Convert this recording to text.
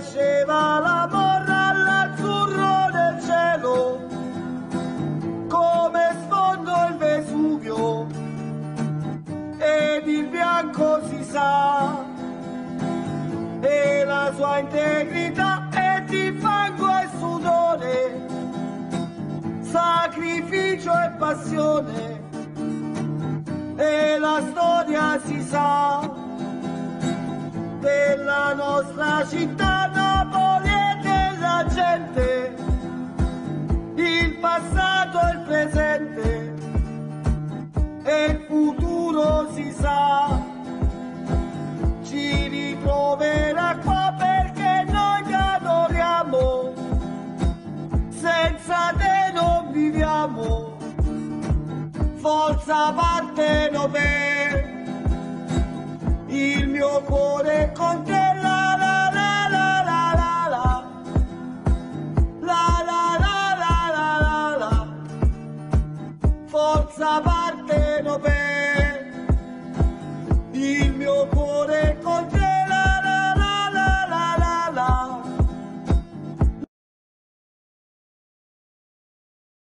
cresceva la morra all'azzurro del cielo, come sfondo il Vesuvio, ed il bianco si sa, e la sua integrità è di fango e sudore, sacrificio e passione, e la storia si sa della nostra città, Napoli e della gente, il passato e il presente, e il futuro si sa, ci ritroverà qua perché noi ti adoriamo, senza te non viviamo, forza Partenopea, il mio cuore è con te, la la la la la la la, la la la la la la la, forza Partenopea.